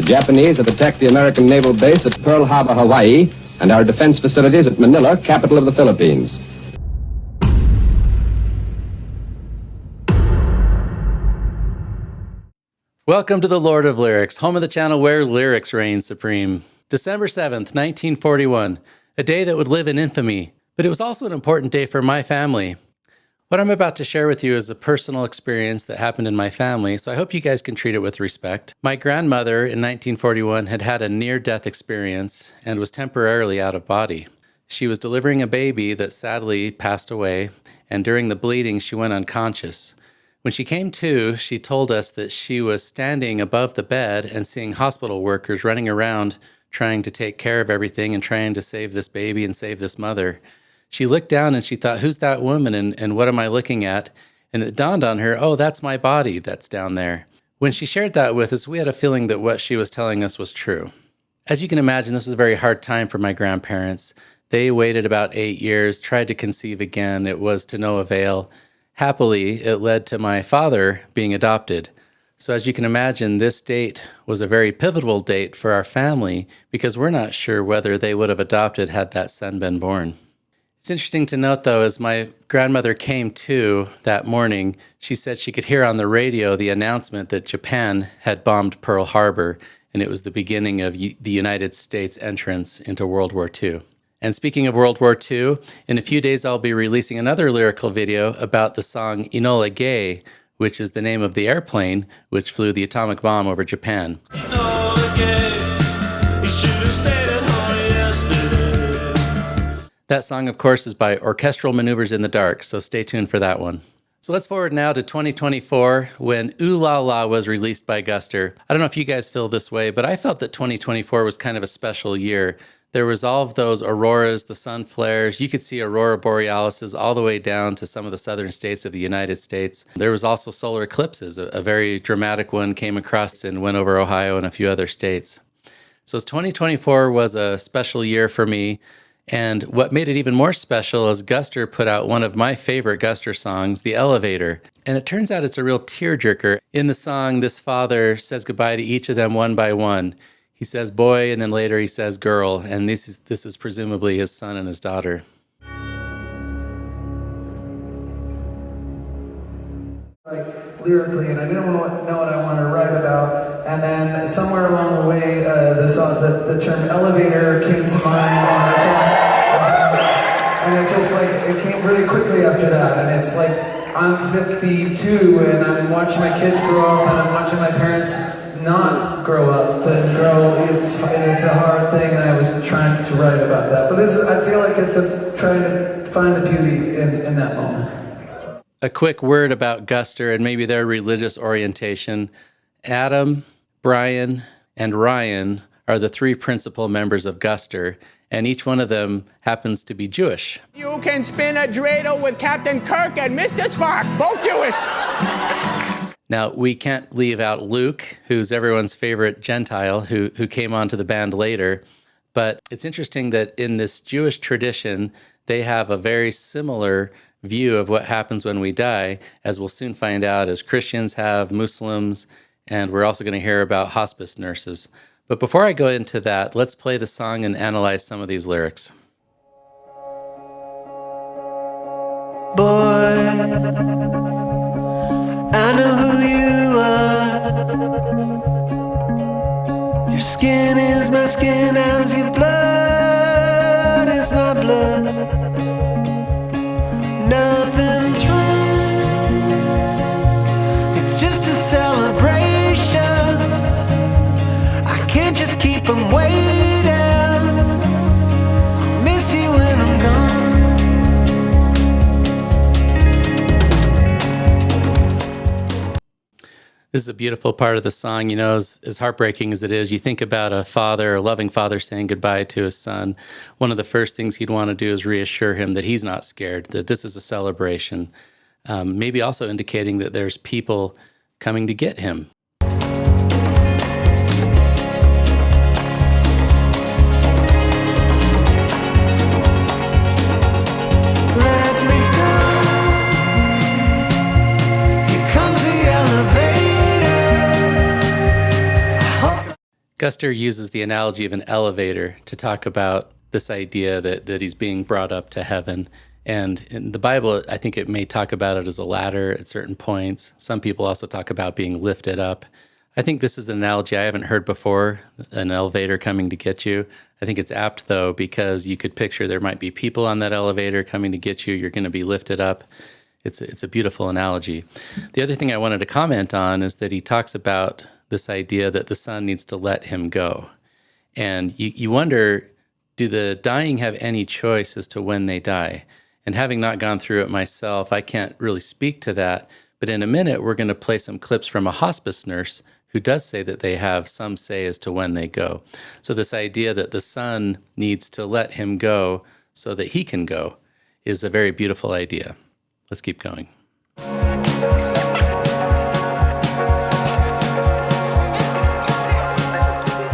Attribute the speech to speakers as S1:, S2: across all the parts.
S1: Japanese have attacked the American naval base at Pearl Harbor, Hawaii, and our defense facilities at Manila, capital of the Philippines.
S2: Welcome to the Lord of Lyrics, home of the channel where lyrics reign supreme. December 7th, 1941, a day that would live in infamy, but it was also an important day for my family. What I'm about to share with you is a personal experience that happened in my family, so I hope you guys can treat it with respect. My grandmother in 1941 had had a near-death experience and was temporarily out of body. She was delivering a baby that sadly passed away, and during the bleeding she went unconscious. When she came to, she told us that she was standing above the bed and seeing hospital workers running around trying to take care of everything and trying to save this baby and save this mother. She looked down and she thought, who's that woman and what am I looking at? And it dawned on her, oh, that's my body that's down there. When she shared that with us, we had a feeling that what she was telling us was true. As you can imagine, this was a very hard time for my grandparents. They waited about 8 years, tried to conceive again. It was to no avail. Happily, it led to my father being adopted. So as you can imagine, this date was a very pivotal date for our family because we're not sure whether they would have adopted had that son been born. It's interesting to note, though, as my grandmother came to that morning, she said she could hear on the radio the announcement that Japan had bombed Pearl Harbor, and it was the beginning of the United States' entrance into World War II. And speaking of World War II, in a few days I'll be releasing another lyrical video about the song Enola Gay, which is the name of the airplane which flew the atomic bomb over Japan. That song, of course, is by Orchestral Maneuvers in the Dark, so stay tuned for that one. So let's forward now to 2024 when Ooh La La was released by Guster. I don't know if you guys feel this way, but I felt that 2024 was kind of a special year. There was all of those auroras, the sun flares. You could see aurora borealis all the way down to some of the southern states of the United States. There was also solar eclipses. A very dramatic one came across and went over Ohio and a few other states. So 2024 was a special year for me. And what made it even more special is Guster put out one of my favorite Guster songs, The Elevator. And it turns out it's a real tearjerker. In the song, this father says goodbye to each of them one by one. He says boy, and then later he says girl, and this is presumably his son and his daughter.
S3: Like lyrically, and I didn't know what I wanted to write about, and then somewhere along the way, the term elevator came to mind, and it just it came really quickly after that, and it's like I'm 52, and I'm watching my kids grow up, and I'm watching my parents not grow up to grow. It's a hard thing, and I was trying to write about that. But I feel like it's trying to find the beauty in that moment.
S2: A quick word about Guster and maybe their religious orientation. Adam, Brian, and Ryan are the three principal members of Guster, and each one of them happens to be Jewish.
S4: You can spin a dreidel with Captain Kirk and Mr. Spock, both Jewish.
S2: Now, we can't leave out Luke, who's everyone's favorite Gentile, who came onto the band later. But it's interesting that in this Jewish tradition, they have a very similar view of what happens when we die, as we'll soon find out, as Christians have, Muslims, and we're also going to hear about hospice nurses. But before I go into that, let's play the song and analyze some of these lyrics.
S5: Boy, I know who you are. Your skin is my skin as your blood is my blood. Nothing's wrong. It's just a celebration. I can't just keep them waiting. I'll miss you when I'm gone.
S2: This is a beautiful part of the song. You know, as heartbreaking as it is, you think about a father, a loving father saying goodbye to his son. One of the first things he'd want to do is reassure him that he's not scared, that this is a celebration. Maybe also indicating that there's people coming to get him. Guster uses the analogy of an elevator to talk about this idea that he's being brought up to heaven. And in the Bible, I think it may talk about it as a ladder at certain points. Some people also talk about being lifted up. I think this is an analogy I haven't heard before, an elevator coming to get you. I think it's apt, though, because you could picture there might be people on that elevator coming to get you. You're going to be lifted up. It's a beautiful analogy. The other thing I wanted to comment on is that he talks about this idea that the son needs to let him go. And you wonder, do the dying have any choice as to when they die? And having not gone through it myself, I can't really speak to that. But in a minute, we're going to play some clips from a hospice nurse who does say that they have some say as to when they go. So this idea that the son needs to let him go so that he can go is a very beautiful idea. Let's keep going.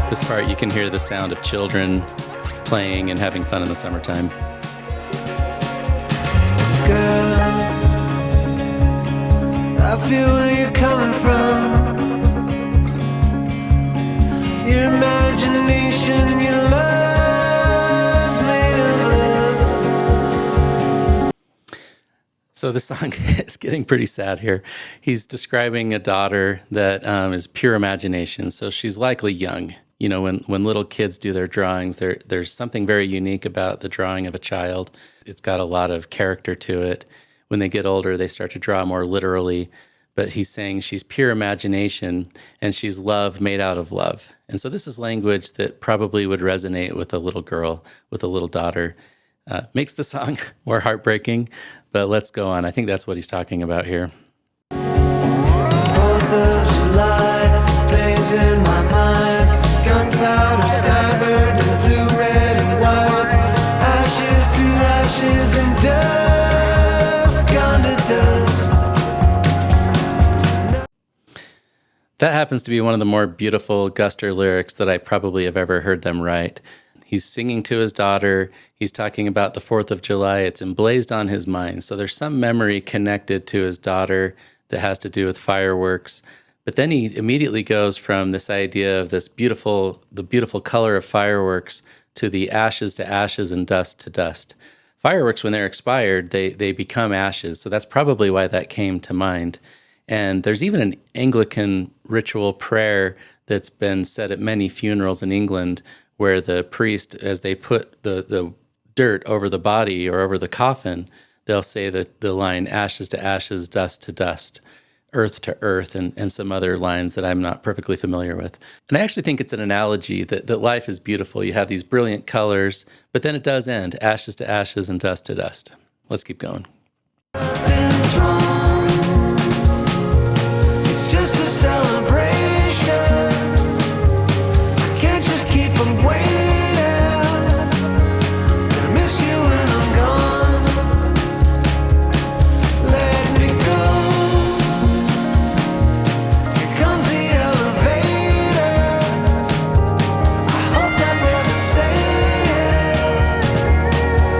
S2: This part, you can hear the sound of children playing and having fun in the summertime.
S5: Girl, I feel where you're coming from. Your imagination, your love made of love.
S2: So the song is getting pretty sad here. He's describing a daughter that is pure imagination. So she's likely young. You know, when little kids do their drawings, there's something very unique about the drawing of a child. It's got a lot of character to it. When they get older, they start to draw more literally. But he's saying she's pure imagination and she's love made out of love. And so this is language that probably would resonate with a little girl, with a little daughter. Makes the song more heartbreaking, but let's go on. I think that's what he's talking about here.
S5: 4th of July plays in my mind. Gunpowder, sky burned in blue, red, and white. Ashes to ashes and dust, gone to dust.
S2: That happens to be one of the more beautiful Guster lyrics that I probably have ever heard them write. He's singing to his daughter. He's talking about the 4th of July. It's emblazed on his mind. So there's some memory connected to his daughter that has to do with fireworks. But then he immediately goes from this idea of the beautiful color of fireworks to the ashes to ashes and dust to dust. Fireworks, when they're expired, they become ashes. So that's probably why that came to mind. And there's even an Anglican ritual prayer that's been said at many funerals in England where the priest, as they put the dirt over the body or over the coffin, they'll say that the line ashes to ashes, dust to dust, earth to earth, and some other lines that I'm not perfectly familiar with. And I actually think it's an analogy that life is beautiful. You have these brilliant colors, but then it does end, ashes to ashes and dust to dust. Let's keep going.
S5: Nothing's wrong. It's just a celebration. I can't just keep on waiting. Gonna miss you when I'm gone. Let me go. Here comes the elevator. I hope I never say it.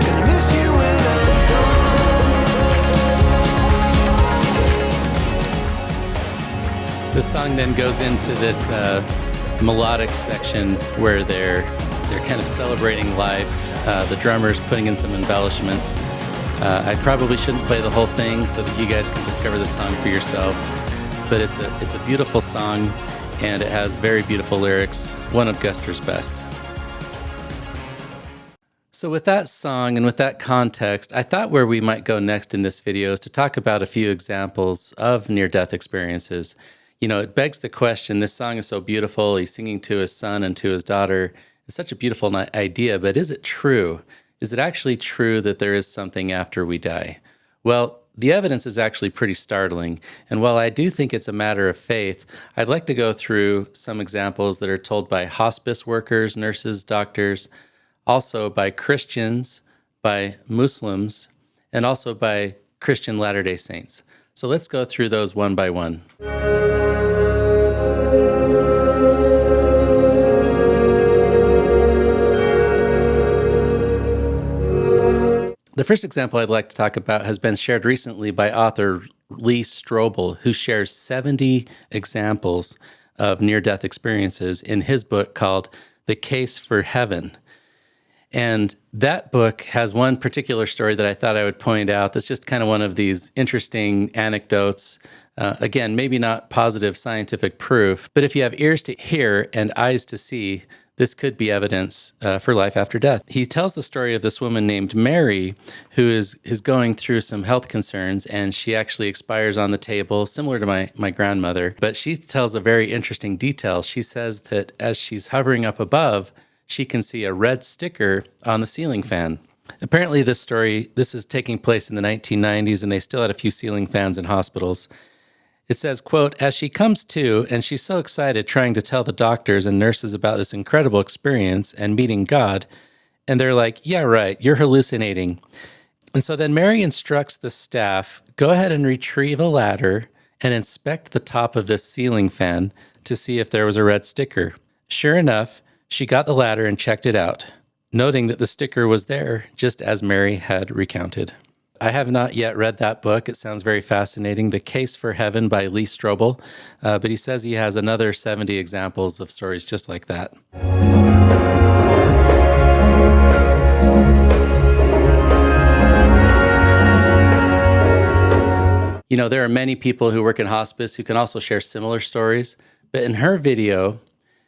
S5: Gonna miss you when I'm gone.
S2: This song then goes into this melodic section where they're kind of celebrating life. The drummer's putting in some embellishments. I probably shouldn't play the whole thing so that you guys can discover the song for yourselves. But it's a beautiful song, and it has very beautiful lyrics, one of Guster's best. So with that song and with that context, I thought where we might go next in this video is to talk about a few examples of near-death experiences. You know, it begs the question, this song is so beautiful, he's singing to his son and to his daughter. It's such a beautiful idea, but is it true? Is it actually true that there is something after we die? Well, the evidence is actually pretty startling, and while I do think it's a matter of faith, I'd like to go through some examples that are told by hospice workers, nurses, doctors, also by Christians, by Muslims, and also by Christian Latter-day Saints. So let's go through those one by one. The first example I'd like to talk about has been shared recently by author Lee Strobel, who shares 70 examples of near-death experiences in his book called The Case for Heaven. And that book has one particular story that I thought I would point out that's just kind of one of these interesting anecdotes. Again, maybe not positive scientific proof, but if you have ears to hear and eyes to see, this could be evidence for life after death. He tells the story of this woman named Mary who is going through some health concerns, and she actually expires on the table, similar to my grandmother. But she tells a very interesting detail. She says that as she's hovering up above, she can see a red sticker on the ceiling fan. Apparently this is taking place in the 1990s, and they still had a few ceiling fans in hospitals. It says, quote, as she comes to, and she's so excited trying to tell the doctors and nurses about this incredible experience and meeting God, and they're like, yeah, right, you're hallucinating. And so then Mary instructs the staff, go ahead and retrieve a ladder and inspect the top of this ceiling fan to see if there was a red sticker. Sure enough, she got the ladder and checked it out, noting that the sticker was there, just as Mary had recounted. I have not yet read that book. It sounds very fascinating. The Case for Heaven by Lee Strobel. But he says he has another 70 examples of stories just like that. You know, there are many people who work in hospice who can also share similar stories. But in her video,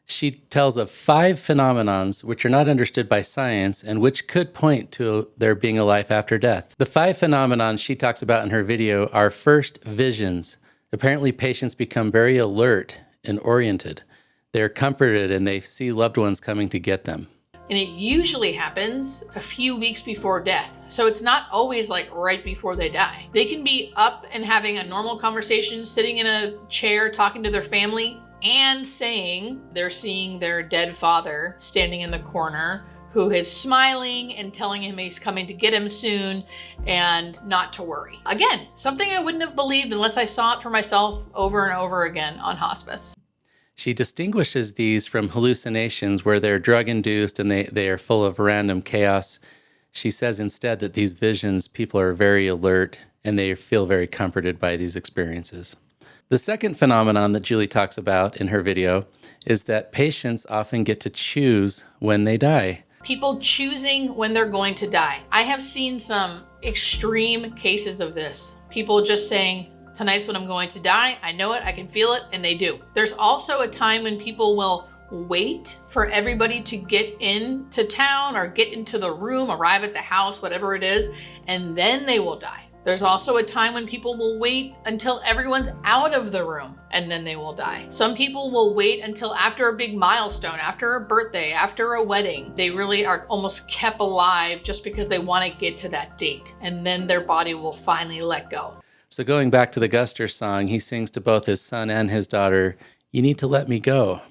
S2: she tells of 5 phenomenons which are not understood by science and which could point to there being a life after death. The 5 phenomenons she talks about in her video are first, visions. Apparently, patients become very alert and oriented. They're comforted and they see loved ones coming to get them.
S6: And it usually happens a few weeks before death. So it's not always like right before they die. They can be up and having a normal conversation, sitting in a chair, talking to their family, and saying they're seeing their dead father standing in the corner who is smiling and telling him he's coming to get him soon and not to worry. Again, something I wouldn't have believed unless I saw it for myself over and over again on hospice.
S2: She distinguishes these from hallucinations where they're drug-induced and they are full of random chaos. She says instead that these visions, people are very alert and they feel very comforted by these experiences. The second phenomenon that Julie talks about in her video is that patients often get to choose when they die.
S6: People choosing when they're going to die. I have seen some extreme cases of this. People just saying, tonight's when I'm going to die. I know it, I can feel it, and they do. There's also a time when people will wait for everybody to get into town or get into the room, arrive at the house, whatever it is, and then they will die. There's also a time when people will wait until everyone's out of the room and then they will die. Some people will wait until after a big milestone, after a birthday, after a wedding. They really are almost kept alive just because they want to get to that date, and then their body will finally let go.
S2: So going back to the Guster song, he sings to both his son and his daughter, "You need to let me go,"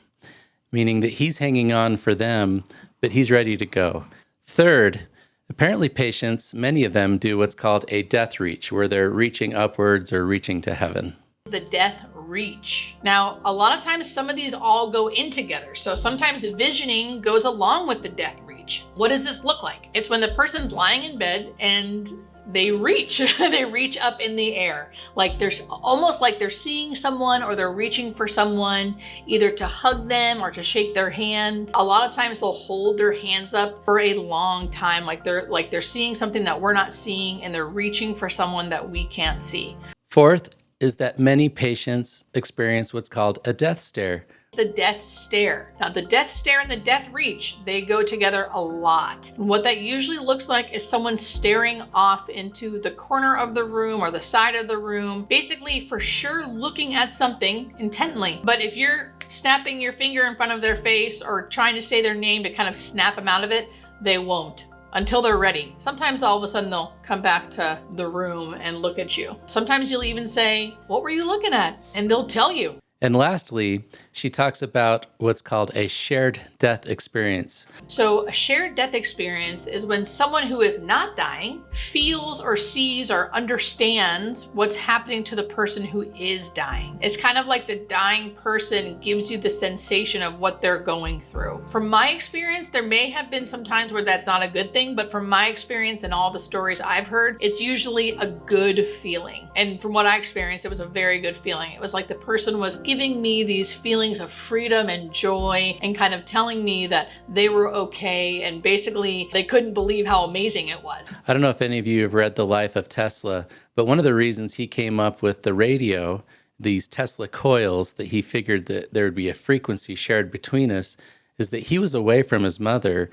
S2: meaning that he's hanging on for them, but he's ready to go. Third, apparently patients, many of them do what's called a death reach, where they're reaching upwards or reaching to heaven.
S6: The death reach. Now, a lot of times some of these all go in together. So sometimes visioning goes along with the death reach. What does this look like? It's when the person's lying in bed and they reach, they reach up in the air. Like there's almost like they're seeing someone or they're reaching for someone, either to hug them or to shake their hand. A lot of times they'll hold their hands up for a long time, like they're seeing something that we're not seeing and they're reaching for someone that we can't see.
S2: Fourth is that many patients experience what's called a death stare.
S6: The death stare. Now the death stare and the death reach, they go together a lot. And what that usually looks like is someone staring off into the corner of the room or the side of the room, basically for sure looking at something intently. But if you're snapping your finger in front of their face or trying to say their name to kind of snap them out of it, they won't until they're ready. Sometimes all of a sudden they'll come back to the room and look at you. Sometimes you'll even say, "What were you looking at?" And they'll tell you.
S2: And lastly, she talks about what's called a shared death experience.
S6: So a shared death experience is when someone who is not dying feels or sees or understands what's happening to the person who is dying. It's kind of like the dying person gives you the sensation of what they're going through. From my experience, there may have been some times where that's not a good thing, but from my experience and all the stories I've heard, it's usually a good feeling. And from what I experienced, it was a very good feeling. It was like the person was giving giving me these feelings of freedom and joy and kind of telling me that they were okay, and basically they couldn't believe how amazing it was.
S2: I don't know if any of you have read The Life of Tesla, but one of the reasons he came up with the radio, these Tesla coils, that he figured that there would be a frequency shared between us, is that he was away from his mother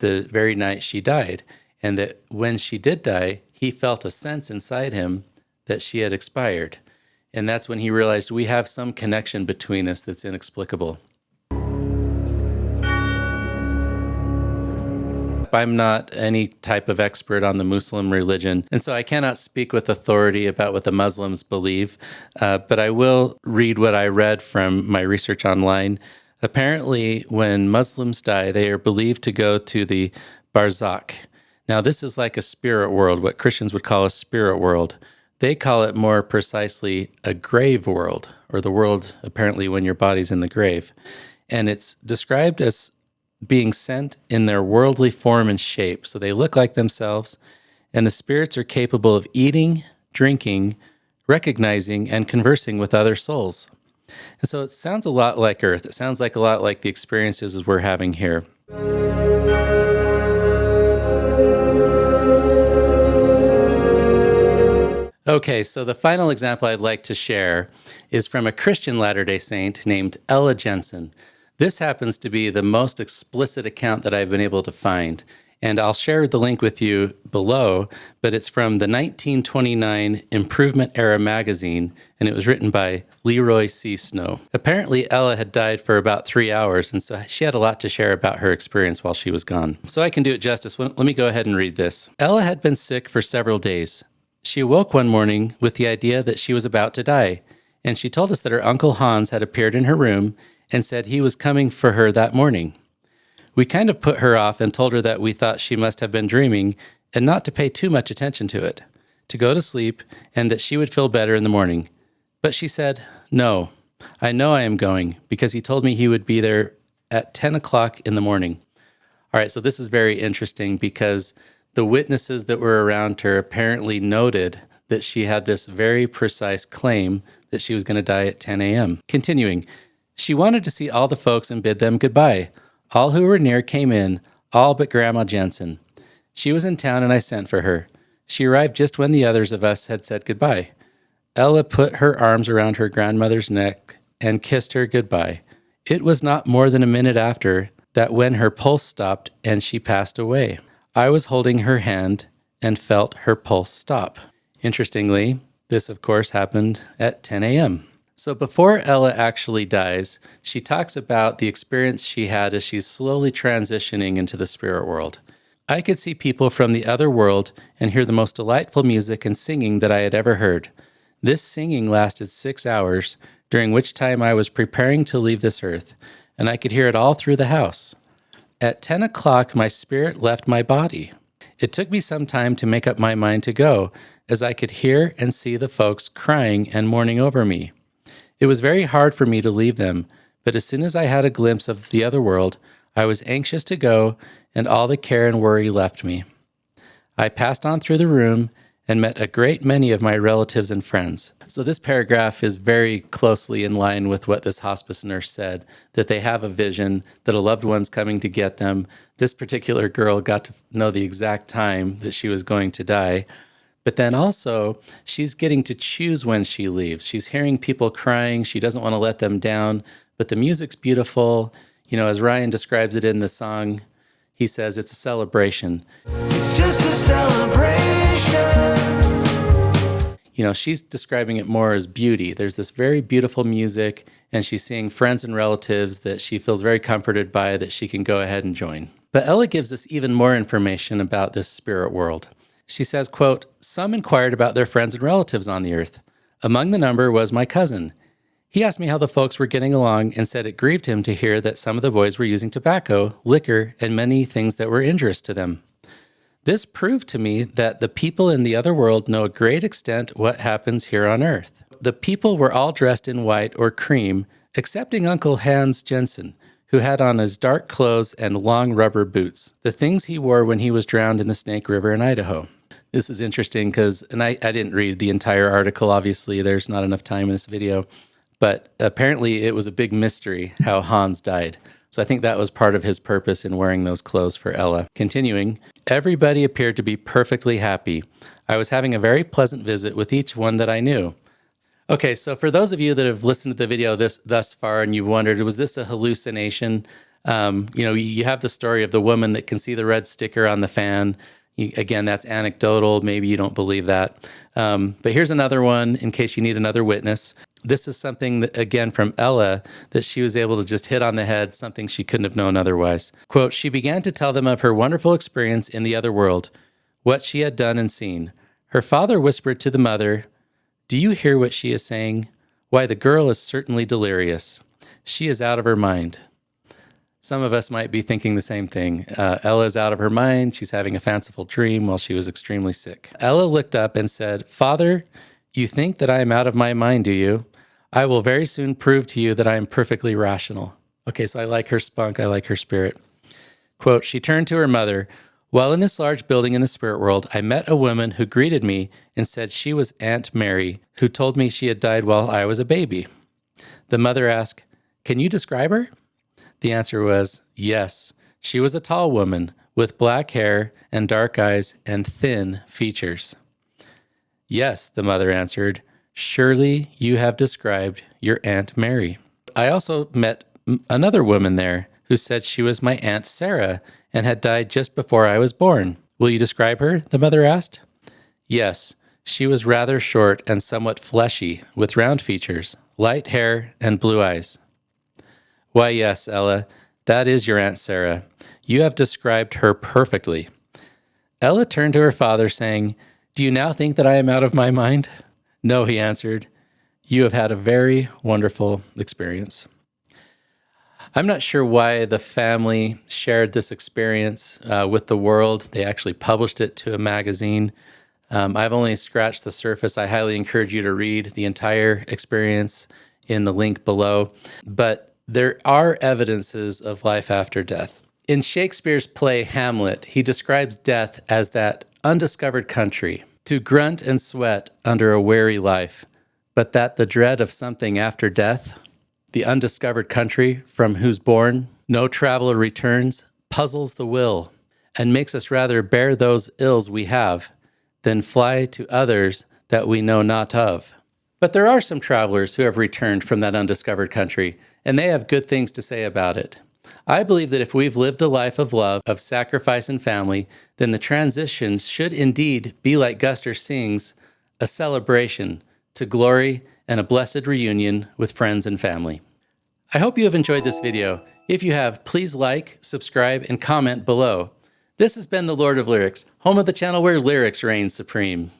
S2: the very night she died, and that when she did die, he felt a sense inside him that she had expired. And that's when he realized we have some connection between us that's inexplicable. I'm not any type of expert on the Muslim religion, and so I cannot speak with authority about what the Muslims believe, but I will read what I read from my research online. Apparently, when Muslims die, they are believed to go to the Barzahk. Now, this is like a spirit world, what Christians would call a spirit world. They call it more precisely a grave world, or the world apparently when your body's in the grave. And it's described as being sent in their worldly form and shape. So they look like themselves, and the spirits are capable of eating, drinking, recognizing, and conversing with other souls. And so it sounds a lot like Earth. It sounds like a lot like the experiences we're having here. Okay, so the final example I'd like to share is from a Christian Latter-day Saint named Ella Jensen. This happens to be the most explicit account that I've been able to find, and I'll share the link with you below, but it's from the 1929 Improvement Era magazine, and it was written by Leroy C. Snow. Apparently, Ella had died for about 3 hours, and so she had a lot to share about her experience while she was gone. So I can do it justice. Let me go ahead and read this. Ella had been sick for several days. She awoke one morning with the idea that she was about to die, and she told us that her Uncle Hans had appeared in her room and said he was coming for her that morning. We kind of put her off and told her that we thought she must have been dreaming and not to pay too much attention to it, to go to sleep, and that she would feel better in the morning. But she said, "No, I know I am going, because he told me he would be there at 10 o'clock in the morning." All right, so this is very interesting because the witnesses that were around her apparently noted that she had this very precise claim that she was going to die at 10 a.m. Continuing, she wanted to see all the folks and bid them goodbye. All who were near came in, all but Grandma Jensen. She was in town and I sent for her. She arrived just when the others of us had said goodbye. Ella put her arms around her grandmother's neck and kissed her goodbye. It was not more than a minute after that when her pulse stopped and she passed away. I was holding her hand and felt her pulse stop. Interestingly, this of course happened at 10 a.m. So before Ella actually dies, she talks about the experience she had as she's slowly transitioning into the spirit world. I could see people from the other world and hear the most delightful music and singing that I had ever heard. This singing lasted 6 hours, during which time I was preparing to leave this earth, and I could hear it all through the house. At 10 o'clock, my spirit left my body. It took me some time to make up my mind to go, as I could hear and see the folks crying and mourning over me. It was very hard for me to leave them, but as soon as I had a glimpse of the other world, I was anxious to go, and all the care and worry left me. I passed on through the room and met a great many of my relatives and friends. So this paragraph is very closely in line with what this hospice nurse said, that they have a vision, that a loved one's coming to get them. This particular girl got to know the exact time that she was going to die. But then also, she's getting to choose when she leaves. She's hearing people crying. She doesn't want to let them down. But the music's beautiful. You know, as Ryan describes it in the song, he says it's a celebration.
S5: It's just a celebration.
S2: You know, she's describing it more as beauty. There's this very beautiful music, and she's seeing friends and relatives that she feels very comforted by that she can go ahead and join. But Ella gives us even more information about this spirit world. She says, quote, "Some inquired about their friends and relatives on the earth. Among the number was my cousin. He asked me how the folks were getting along and said it grieved him to hear that some of the boys were using tobacco, liquor, and many things that were injurious to them. This proved to me that the people in the other world know a great extent what happens here on earth. The people were all dressed in white or cream, excepting Uncle Hans Jensen, who had on his dark clothes and long rubber boots, the things he wore when he was drowned in the Snake River in Idaho." This is interesting because, and I didn't read the entire article, obviously, there's not enough time in this video, but apparently it was a big mystery how Hans died. So I think that was part of his purpose in wearing those clothes for Ella. Continuing, everybody appeared to be perfectly happy. I was having a very pleasant visit with each one that I knew. Okay, so for those of you that have listened to the video thus far and you've wondered, was this a hallucination? You have the story of the woman that can see the red sticker on the fan. Again, that's anecdotal. Maybe you don't believe that. But here's another one in case you need another witness. This is something that, again, from Ella, that she was able to just hit on the head, something she couldn't have known otherwise. Quote, she began to tell them of her wonderful experience in the other world, what she had done and seen. Her father whispered to the mother, do you hear what she is saying? Why, the girl is certainly delirious. She is out of her mind. Some of us might be thinking the same thing. Ella's out of her mind. She's having a fanciful dream while she was extremely sick. Ella looked up and said, Father, you think that I am out of my mind, do you? I will very soon prove to you that I am perfectly rational. Okay, so I like her spunk. I like her spirit. Quote, she turned to her mother. While in this large building in the spirit world, I met a woman who greeted me and said she was Aunt Mary, who told me she had died while I was a baby. The mother asked, can you describe her? The answer was, yes. She was a tall woman with black hair and dark eyes and thin features. Yes, the mother answered, surely you have described your Aunt Mary. I also met another woman there who said she was my Aunt Sarah and had died just before I was born. Will you describe her? The mother asked. Yes, she was rather short and somewhat fleshy with round features, light hair, and blue eyes. Why, yes, Ella, that is your Aunt Sarah. You have described her perfectly. Ella turned to her father, saying, do you now think that I am out of my mind? No, he answered. You have had a very wonderful experience. I'm not sure why the family shared this experience with the world. They actually published it to a magazine. I've only scratched the surface. I highly encourage you to read the entire experience in the link below. But there are evidences of life after death. In Shakespeare's play Hamlet, he describes death as that undiscovered country, to grunt and sweat under a weary life, but that the dread of something after death, the undiscovered country from whose bourne no traveler returns, puzzles the will and makes us rather bear those ills we have than fly to others that we know not of. But there are some travelers who have returned from that undiscovered country, and they have good things to say about it. I believe that if we've lived a life of love, of sacrifice and family, then the transition should indeed be like Guster sings, a celebration to glory and a blessed reunion with friends and family. I hope you have enjoyed this video. If you have, please like, subscribe, and comment below. This has been the Lord of Lyrics, home of the channel where lyrics reign supreme.